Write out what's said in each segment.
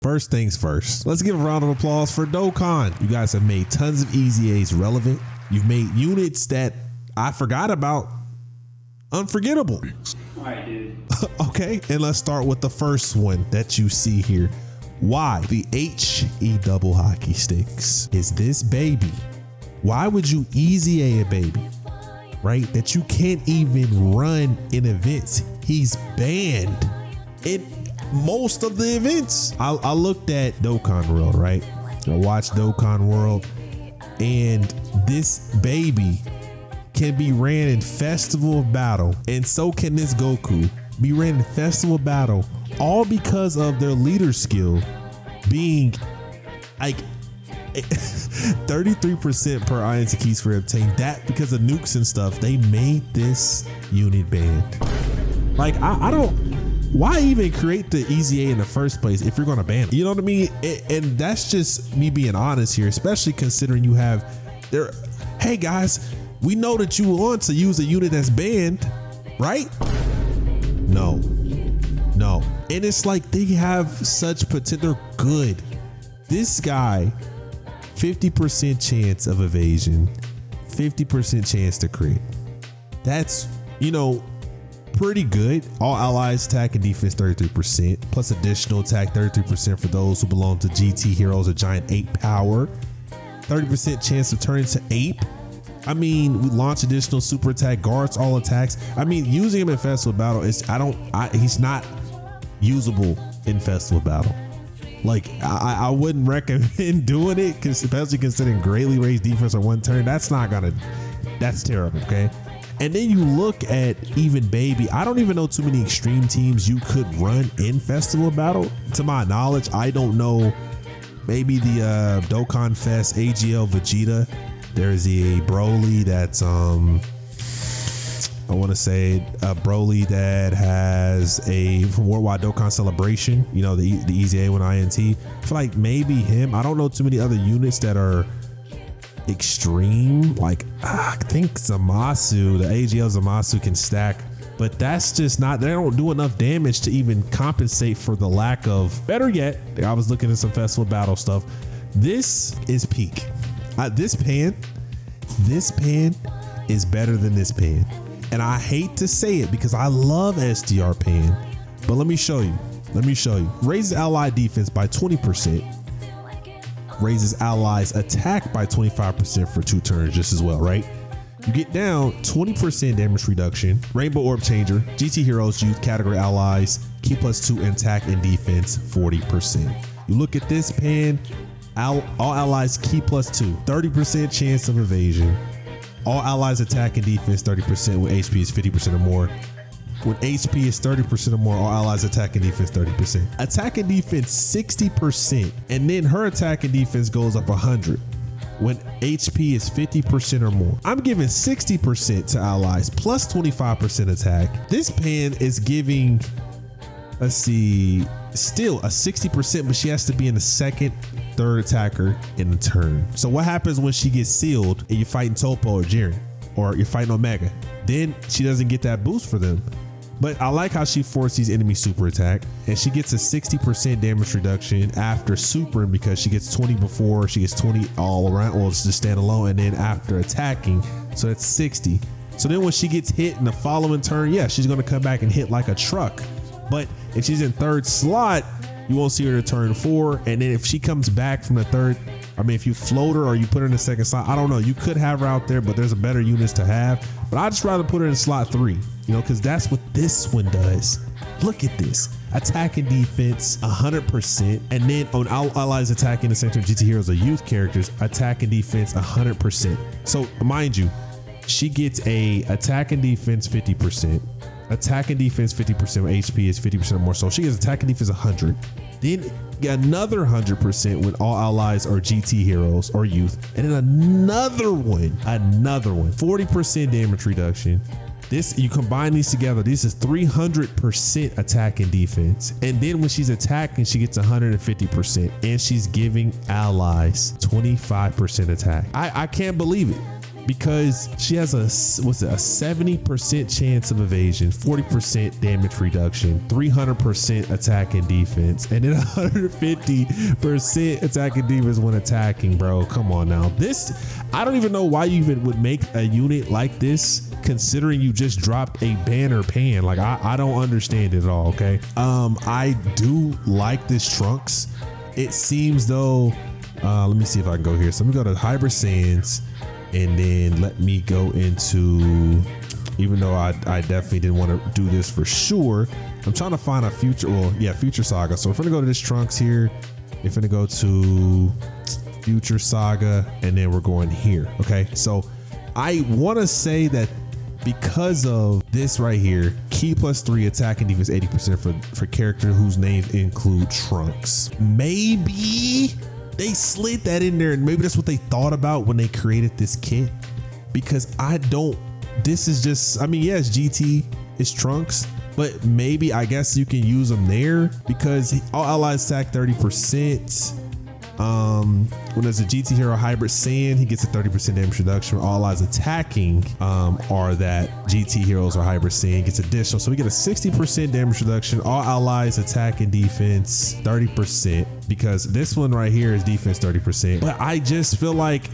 First things first, let's give a round of applause for Dokkan. You guys have made tons of EZAs relevant. You've made units that I forgot about unforgettable. All right, dude. Okay, and let's start with the first one that you see here. Why the HE double hockey sticks is this baby? Why would you EZA a baby, right? That you can't even run in events. He's banned in most of the events. I looked at Dokkan World, right? I watched Dokkan World, and this baby can be ran in Festival Battle, and so can this Goku be ran in Festival Battle, all because of their leader skill being like 33% per INT keys for obtain. That because of nukes and stuff, they made this unit banned. Like I don't, why even create the EZA in the first place if you're gonna ban it? You know what I mean? And that's just me being honest here, especially considering you have there. Hey guys, we know that you want to use a unit that's banned, right? No. And it's like they have such potential. They're good. This guy, 50% chance of evasion, 50% chance to crit. That's, you know, pretty good. All allies attack and defense 33%, plus additional attack 33% for those who belong to GT heroes, a giant ape power. 30% chance of turning to ape. I mean, we launch additional super attack, guards all attacks. I mean, using him in Festival Battle is he's not usable in Festival Battle. Like I wouldn't recommend doing it, because especially considering greatly raised defense on one turn, that's terrible. Okay. And then you look at even baby, I don't even know too many extreme teams you could run in Festival Battle. To my knowledge, I don't know. Maybe the Dokkan Fest EZA Vegeta. There's a Broly that's I want to say a Broly that has a Worldwide Dokkan Celebration, you know, the EZA one INT. I feel like maybe him. I don't know too many other units that are extreme. Like I think Omatsu, the AGL Omatsu can stack, but that's just not, they don't do enough damage to even compensate for the lack of, better yet, I was looking at some Festival Battle stuff. This is peak. This pan is better than this pan. And I hate to say it because I love SDR pan, but let me show you. Raises ally defense by 20%. Raises allies attack by 25% for 2 turns just as well, right? You get down 20% damage reduction, Rainbow Orb Changer, GT Heroes, Youth, Category Allies, Key +2 attack and defense 40%. You look at this pan, all allies Key +2, 30% chance of evasion. All allies attack and defense 30% when HP is 50% or more. When HP is 30% or more, all allies attack and defense 30%. Attack and defense 60%, and then her attack and defense goes up 100 when HP is 50% or more. I'm giving 60% to allies plus 25% attack. This pan is giving, let's see, still a 60%, but she has to be in the second, third attacker in the turn. So what happens when she gets sealed and you're fighting Topo or Jiren, or you're fighting Omega? Then she doesn't get that boost for them. But I like how she forces enemy super attack, and she gets a 60% damage reduction after supering, because she gets 20 before, she gets 20 all around, or it's just stand alone, and then after attacking, so that's 60. So then when she gets hit in the following turn, yeah, she's gonna come back and hit like a truck. But if she's in third slot, you won't see her to turn 4. And then if she comes back from the third, I mean, if you float her or you put her in the second slot, I don't know, you could have her out there, but there's a better units to have. But I'd just rather put her in slot 3, you know, because that's what this one does. Look at this. Attack and defense 100%. And then on all allies attacking the center GT heroes or youth characters, attack and defense 100%. So mind you, she gets a attack and defense 50%. Attack and defense 50% when HP is 50% or more. So she gets attack and defense 100. Then another 100% when all allies are GT heroes or youth. And then another one, 40% damage reduction. This, you combine these together, this is 300% attack and defense. And then when she's attacking, she gets 150%, and she's giving allies 25% attack. I can't believe it. because she has a 70% chance of evasion, 40% damage reduction, 300% attack and defense, and then 150% attack and defense when attacking, bro. Come on now. This, I don't even know why you even would make a unit like this, considering you just dropped a banner pan. Like, I don't understand it at all, okay? I do like this Trunks. It seems though, let me see if I can go here. So let me go to Hybrid Saiyans, and then let me go into, even though I definitely didn't want to do this for sure, I'm trying to find a future, well, yeah, Future Saga. So we're gonna go to this Trunks here. We're gonna go to Future Saga, and then we're going here, okay? So I want to say that because of this right here, key +3 attack and defense 80% for character whose names include Trunks. Maybe they slid that in there, and maybe that's what they thought about when they created this kit, because this is just, I mean, yes, GT is Trunks, but maybe, I guess you can use them there because all allies attack 30%. When there's a GT hero hybrid Saiyan, he gets a 30% damage reduction. All allies attacking are that GT heroes or hybrid Saiyan gets additional. So we get a 60% damage reduction. All allies attack and defense 30%, because this one right here is defense 30%. But I just feel like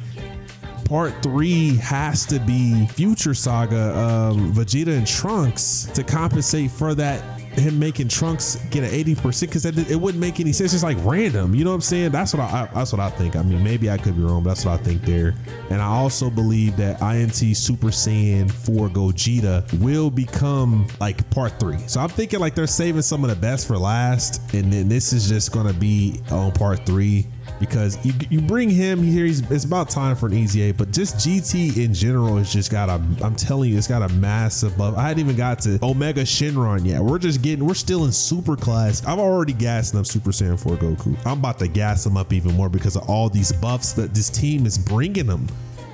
part 3 has to be Future Saga, Vegeta and Trunks, to compensate for that, him making Trunks get an 80%, because it wouldn't make any sense. It's like random, you know what I'm saying? That's what I think. I mean, maybe I could be wrong, but that's what I think there. And I also believe that INT Super Saiyan 4 Gogeta will become like part 3. So I'm thinking like they're saving some of the best for last, and then this is just gonna be on part 3. Because you bring him here, it's about time for an EZA, but just GT in general has just got I'm telling you, it's got a massive buff. I hadn't even got to Omega Shenron yet. We're still in super class. I've already gassing up Super Saiyan 4 Goku. I'm about to gas him up even more because of all these buffs that this team is bringing them.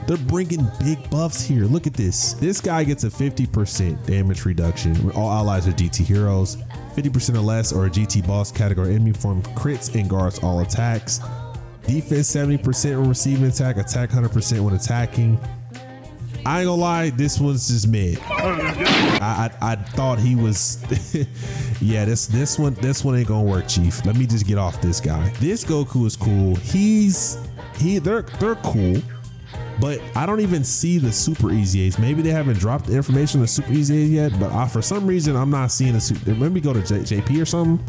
They're bringing big buffs here. Look at this. This guy gets a 50% damage reduction when all allies are GT heroes. 50% or less or a GT boss category enemy form crits and guards all attacks. Defense 70% when receiving attack 100% when attacking. I ain't gonna lie, this one's just mid. I thought he was yeah, this one ain't gonna work, Chief. Let me just get off this guy. This Goku is cool. They're cool, but I don't even see the super EZAs. Maybe they haven't dropped the information on the super EZAs yet, but for some reason I'm not seeing the super. Maybe go to JP or something.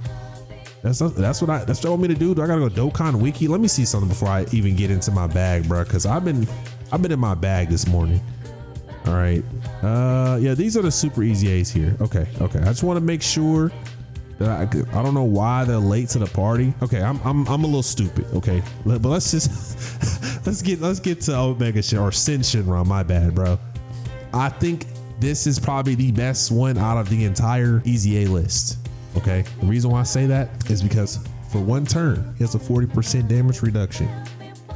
That's what you want me to do. Do I gotta go Dokkan Wiki? Let me see something before I even get into my bag, bro. Cause I've been in my bag this morning. All right. Yeah, these are the super EZAs here. Okay. I just want to make sure that I don't know why they're late to the party. Okay, I'm a little stupid. Okay, but let's get to Omega or Syn Shenron. My bad, bro. I think this is probably the best one out of the entire EZA list. Okay, the reason why I say that is because for one turn, he has a 40% damage reduction,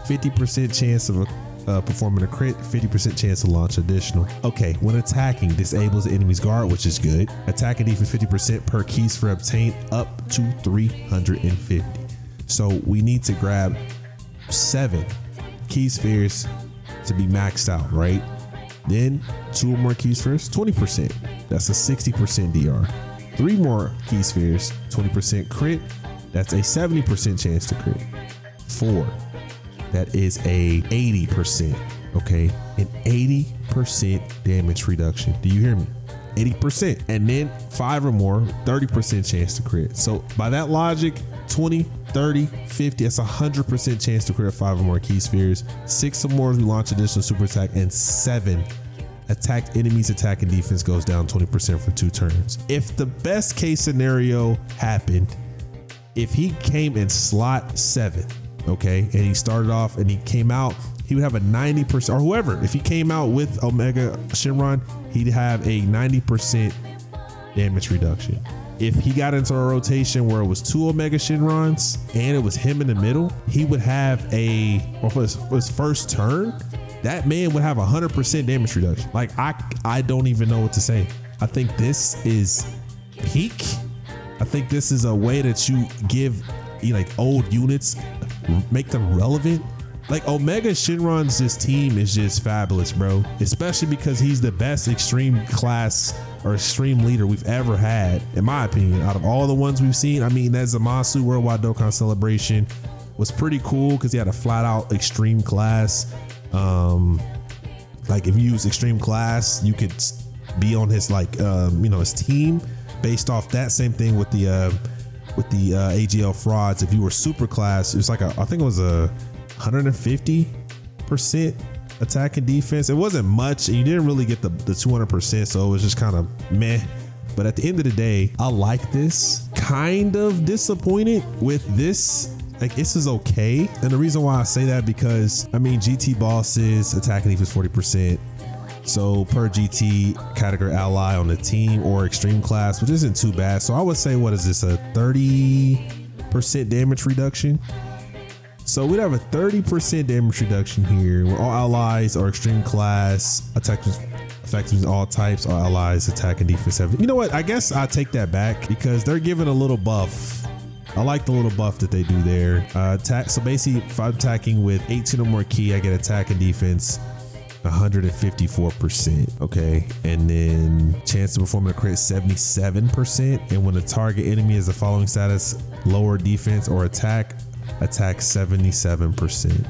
50% chance of performing a crit, 50% chance to launch additional. Okay, when attacking, disables the enemy's guard, which is good. Attack and defense 50% per key sphere obtained up to 350. So we need to grab 7 key spheres to be maxed out, right? Then 2 more key spheres, 20%. That's a 60% DR. 3 more key spheres, 20% crit. That's a 70% chance to crit. 4, that is a 80%. Okay, an 80% damage reduction. Do you hear me? 80%. And then 5 or more, 30% chance to crit. So by that logic, 20, 30, 50, that's 100% chance to crit 5 or more key spheres. 6 or more, we launch additional super attack, and 7 attacked enemies attack and defense goes down 20% for 2 turns. If the best case scenario happened, if he came in slot 7, okay, and he started off and he came out, he would have a 90%, or whoever, if he came out with Omega Shenron, he'd have a 90% damage reduction. If he got into a rotation where it was 2 Omega Shenrons and it was him in the middle, he would have for his first turn, that man would have 100% damage reduction. Like, I don't even know what to say. I think this is peak. I think this is a way that you give like old units, make them relevant. Like Omega Shenron's this team is just fabulous, bro. Especially because he's the best extreme class or extreme leader we've ever had, in my opinion. Out of all the ones we've seen, I mean, that Omatsu Worldwide Dokkan Celebration was pretty cool because he had a flat out extreme class. Like if you use extreme class, you could be on his like his team based off that. Same thing with the AGL frauds. If you were super class, it was like I think it was a 150% attack and defense. It wasn't much, and you didn't really get the 200%, so it was just kind of meh. But at the end of the day, I like this. Kind of disappointed with this. Like, this is okay. And the reason why I say that, because I mean, GT bosses attack and defense 40%. So per GT category ally on the team or extreme class, which isn't too bad. So I would say, what is this, a 30% damage reduction? So we'd have a 30% damage reduction here where all allies are extreme class, attack effectiveness all types, all allies attack and defense 7. You know what? I guess I take that back because they're giving a little buff. I like the little buff that they do there. Attack. So basically, if I'm attacking with 18 or more key, I get attack and defense 154%. Okay, and then chance to perform a crit 77%. And when the target enemy is the following status: lower defense or attack 77%.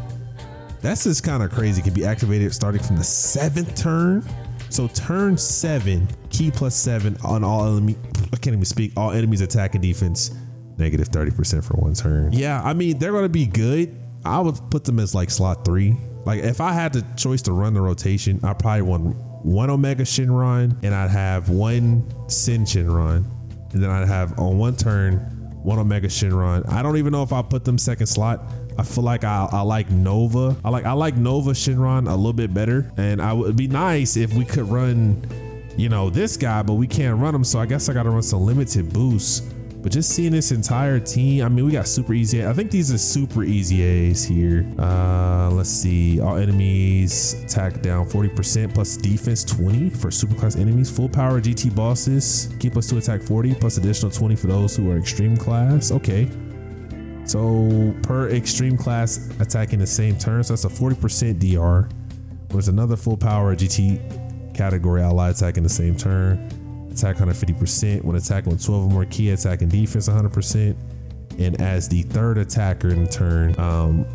That's just kind of crazy. It can be activated starting from the 7th turn. So turn 7, key plus 7 on all enemy. I can't even speak. All enemies attack and defense negative 30% for one turn. Yeah, I mean, they're gonna be good. I would put them as like slot 3. Like if I had the choice to run the rotation, I probably want one Omega Shenron, and I'd have one Syn Shenron, and then I'd have on one turn one Omega Shenron. I don't even know if I'll put them second slot. I feel like I like Nova. I like Nova Shenron a little bit better, and I would be nice if we could run, this guy, but we can't run him. So I guess I got to run some limited boosts. But just seeing this entire team, I mean, we got super easy. I think these are super EZAs here. Let's see. All enemies attack down 40% plus defense 20 for superclass enemies. Full power GT bosses. Keep us to attack 40 plus additional 20 for those who are extreme class. Okay. So per extreme class attacking the same turn. So that's a 40% DR. There's another full power GT category ally attacking the same turn. Attack 150% when attacking with 12 or more key, attack and defense 100%, and as the third attacker in the turn,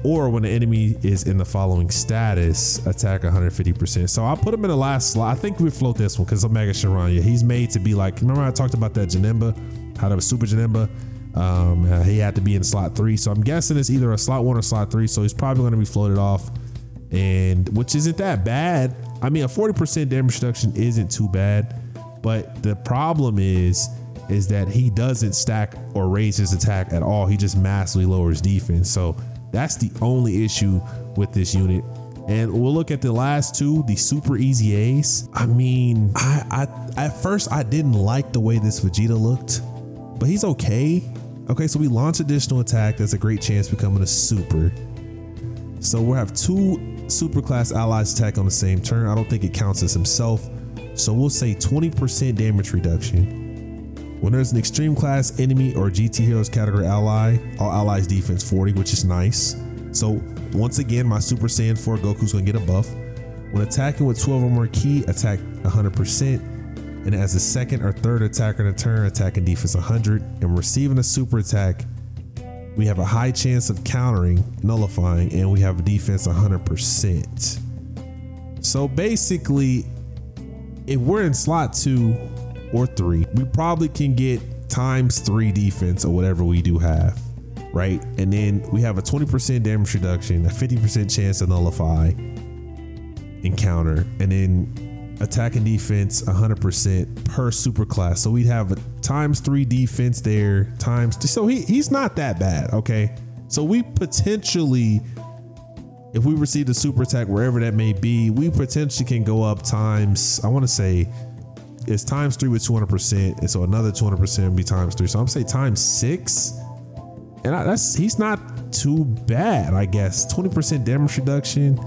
or when the enemy is in the following status, attack 150%. So I'll put him in the last slot. I think we float this one because Omega Shenron, he's made to be like, remember I talked about that Janemba, how that was Super Janemba? He had to be in slot 3. So I'm guessing it's either a slot 1 or slot 3. So he's probably going to be floated off, and which isn't that bad. I mean, a 40% damage reduction isn't too bad. But the problem is that he doesn't stack or raise his attack at all. He just massively lowers defense. So that's the only issue with this unit. And we'll look at the last two, the super EZAs. I mean, I at first I didn't like the way this Vegeta looked, but he's okay. Okay, so we launch additional attack. That's a great chance becoming a super. So we'll have 2 super class allies attack on the same turn. I don't think it counts as himself. So we'll say 20% damage reduction. When there's an extreme class enemy or GT heroes category ally, all allies defense 40, which is nice. So once again, my Super Saiyan 4 Goku's gonna get a buff. When attacking with 12 or more key, attack 100%. And as the second or third attacker in a turn, attack and defense 100. And receiving a super attack, we have a high chance of countering, nullifying, and we have a defense 100%. So basically, if we're in slot 2 or 3, we probably can get ×3 defense or whatever we do have, right? And then we have a 20% damage reduction, a 50% chance to nullify and counter, and then attack and defense 100% per super class. So we'd have a ×3 defense there, so he's not that bad, okay? So we potentially, if we receive the super attack, wherever that may be, we potentially can go up times, I want to say it's ×3 with 200%. And so another 200% would be ×3. So I'm saying ×6. And he's not too bad, I guess. 20% damage reduction.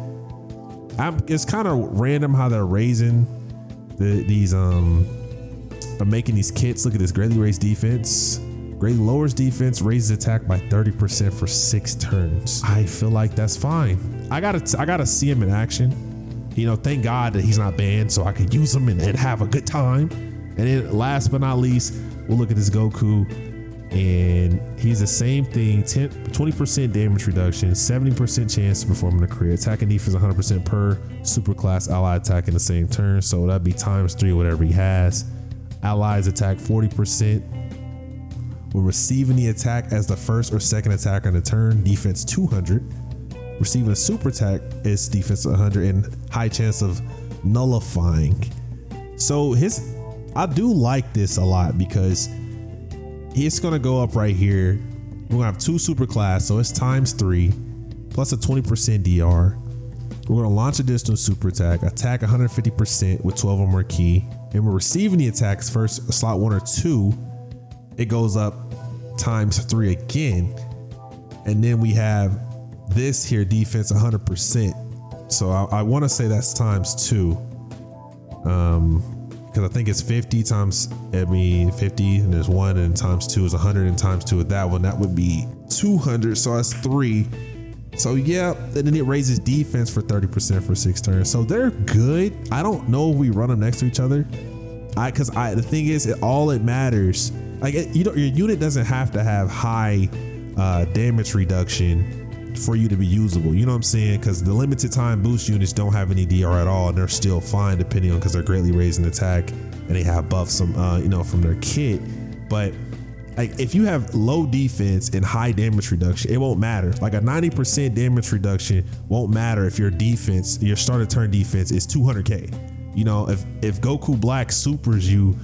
It's kind of random how they're raising making these kits. Look at this, greatly raised defense. Greatly lowers defense, raises attack by 30% for 6 turns. I feel like that's fine. I gotta see him in action. You know, thank God that he's not banned so I can use him and have a good time. And then last but not least, we'll look at this Goku, and he's the same thing, 20% damage reduction, 70% chance to perform a crit, attack and defense 100% per super class ally attack in the same turn. So that'd be ×3 whatever he has. Allies attack 40%. When receiving the attack as the first or second attacker in the turn, defense 200. Receiving a super attack is defense 100 and high chance of nullifying. So I do like this a lot because it's gonna go up right here. We're gonna have 2 super class, so it's ×3 plus a 20% DR. We're gonna launch additional super attack 150% with 12 or more key, and we're receiving the attacks first slot 1 or 2. It goes up ×3 again, and then we have this here defense 100%. So I want to say that's ×2, because I think it's 50 times, 50, and there's 1, and ×2 is 100, and ×2 of that one, that would be 200. So that's 3. So yeah, and then it raises defense for 30% for 6 turns. So they're good. I don't know if we run them next to each other. The thing is, all it matters, like, your unit doesn't have to have high damage reduction for you to be usable. You know what I'm saying? Because the limited time boost units don't have any DR at all, and they're still fine depending on, because they're greatly raising attack and they have buffs from from their kit. But like, if you have low defense and high damage reduction, it won't matter. Like a 90% damage reduction won't matter if your defense, your starter turn defense is 200k. You know, if Goku Black supers you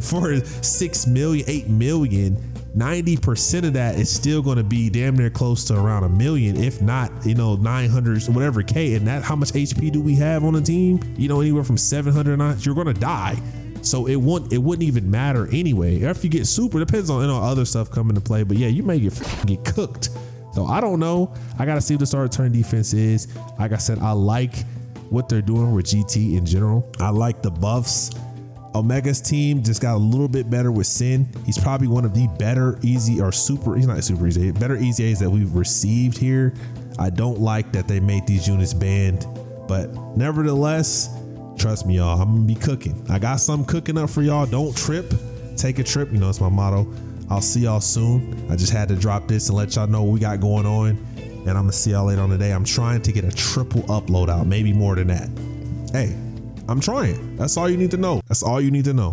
for 6 million, 8 million, 90% of that is still going to be damn near close to around 1 million, if not, 900, whatever K. And that, how much HP do we have on the team? Anywhere from 700, you're going to die. So it wouldn't even matter anyway. If you get super, depends on other stuff coming into play. But yeah, you may get cooked. So I don't know. I got to see what the starter turn defense is. Like I said, I like what they're doing with GT in general. I like the buffs. Omega's team just got a little bit better with Syn. He's probably one of the better he's not super EZA, better EZAs that we've received here. I don't like that they made these units banned, but nevertheless, trust me, y'all, I'm gonna be cooking. I got something cooking up for y'all. Don't trip, take a trip. It's my motto. I'll see y'all soon. I just had to drop this and let y'all know what we got going on, and I'm gonna see y'all later on today. I'm trying to get a triple upload out, maybe more than that. Hey, I'm trying. That's all you need to know. That's all you need to know.